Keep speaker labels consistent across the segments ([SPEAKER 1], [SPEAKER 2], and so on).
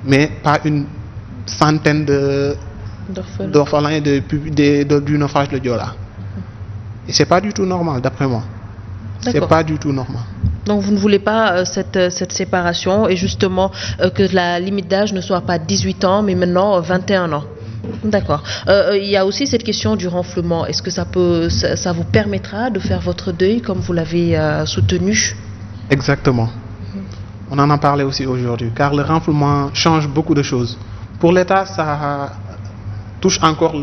[SPEAKER 1] mais pas une centaine d'orphelins du naufrage de Joola. Et c'est pas du tout normal, d'après moi. C'est pas du tout normal.
[SPEAKER 2] Donc vous ne voulez pas cette séparation et justement que la limite d'âge ne soit pas 18 ans mais maintenant 21 ans. D'accord. Il y a aussi cette question du renflouement. Est-ce que ça vous permettra de faire votre deuil comme vous l'avez soutenu?
[SPEAKER 1] Exactement. On en a parlé aussi aujourd'hui, car le renflouement change beaucoup de choses. Pour l'État, ça touche encore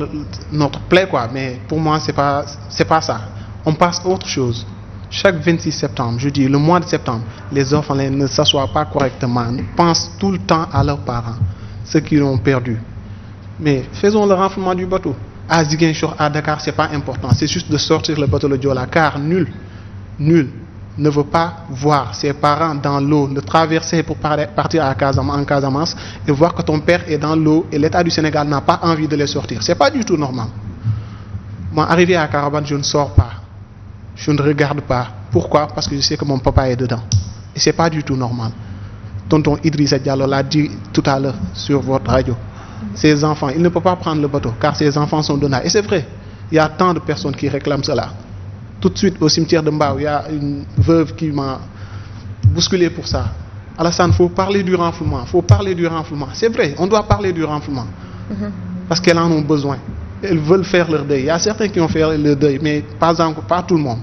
[SPEAKER 1] notre plaie, quoi. Mais pour moi, c'est pas ça. On passe à autre chose. Chaque 26 septembre, je dis le mois de septembre, les orphelins ne s'assoient pas correctement, pensent tout le temps à leurs parents, ceux qui l'ont perdu. Mais faisons le renflouement du bateau. À Ziguinchor, à Dakar, c'est pas important. C'est juste de sortir le bateau de Joola, car nul ne veut pas voir ses parents dans l'eau, le traverser pour partir en Casamance et voir que ton père est dans l'eau et l'État du Sénégal n'a pas envie de les sortir. C'est pas du tout normal. Moi, arrivé à Carabane, je ne sors pas. Je ne regarde pas. Pourquoi? Parce que je sais que mon papa est dedans. Et c'est pas du tout normal. Tonton Idrissa Diallo l'a dit tout à l'heure sur votre radio. Ses enfants, il ne peut pas prendre le bateau car ses enfants sont donnés. Et c'est vrai, il y a tant de personnes qui réclament cela. Tout de suite au cimetière de Mbao, il y a une veuve qui m'a bousculé pour ça. Alassane, il faut parler du renflouement. C'est vrai, on doit parler du renflouement. Parce qu'elles en ont besoin. Elles veulent faire leur deuil. Il y a certains qui ont fait leur deuil, mais pas tout le monde.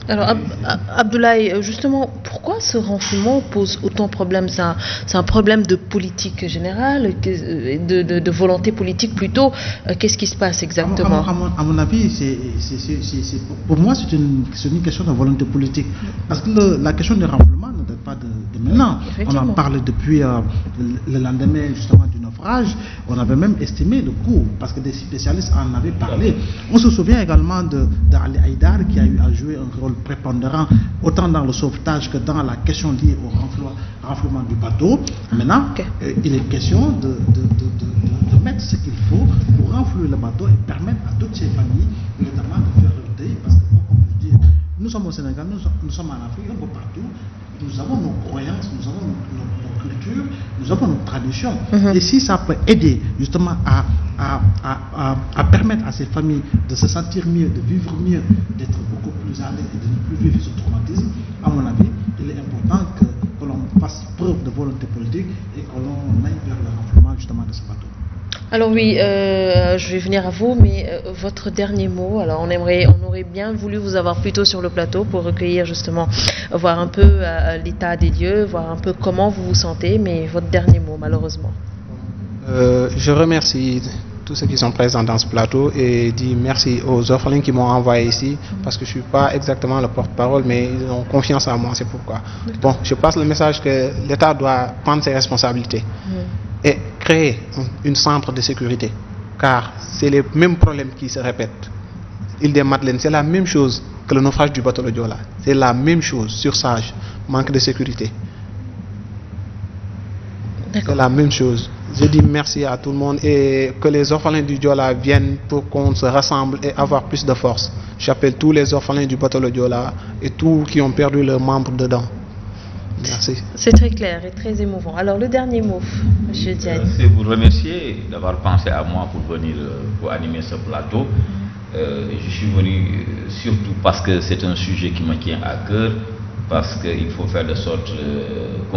[SPEAKER 2] Alors, Abdoulaye, justement, pourquoi ce renflouement pose autant de problèmes? C'est un problème de politique générale, de volonté politique plutôt. Qu'est-ce qui se passe exactement?
[SPEAKER 3] À mon avis, pour moi, c'est une question de volonté politique. Parce que la question du renflouement ne date pas de maintenant. On en parle depuis le lendemain justement du naufrage. On avait même estimé le coût, parce que des spécialistes en avaient parlé. On se souvient également d'Ali Haïdar qui a eu à jouer un rôle prépondérant autant dans le sauvetage que dans la question liée au renflouement du bateau. Maintenant, il est question de mettre ce qu'il faut pour renflouer le bateau et permettre à toutes ces familles notamment de faire leur deuil, parce que comme je dis, nous sommes au Sénégal, nous sommes en Afrique, un peu partout, nous avons nos croyances, nous avons nos cultures, nous avons nos traditions. Et si ça peut aider justement à permettre à ces familles de se sentir mieux, de vivre mieux, d'être beaucoup plus à l'aise et de ne plus vivre ce traumatisme, à mon avis, il est important que l'on fasse preuve de volonté politique et que l'on aille vers le renflouement justement de ce bateau.
[SPEAKER 2] Alors oui, je vais venir à vous, mais votre dernier mot. Alors on aurait bien voulu vous avoir plus tôt sur le plateau pour recueillir justement, voir un peu l'état des lieux, voir un peu comment vous vous sentez, mais votre dernier mot malheureusement.
[SPEAKER 1] Je remercie tous ceux qui sont présents dans ce plateau et dis merci aux orphelins qui m'ont envoyé ici, parce que je ne suis pas exactement le porte-parole, mais ils ont confiance en moi, c'est pourquoi. Bon, je passe le message que l'État doit prendre ses responsabilités et créer un centre de sécurité, car c'est les mêmes problèmes qui se répètent. Île des Madeleines, c'est la même chose que le naufrage du bateau de Joola. C'est la même chose, surcharge, manque de sécurité. C'est la même chose. Je dis merci à tout le monde et que les orphelins du Joola viennent pour qu'on se rassemble et avoir plus de force. J'appelle tous les orphelins du bateau de Joola et tous qui ont perdu leurs membres dedans. Merci.
[SPEAKER 2] C'est très clair et très émouvant. Alors le dernier mot, M. Diagne.
[SPEAKER 4] C'est vous remercier d'avoir pensé à moi pour venir pour animer ce plateau. Je suis venu surtout parce que c'est un sujet qui me tient à cœur, parce qu'il faut faire de sorte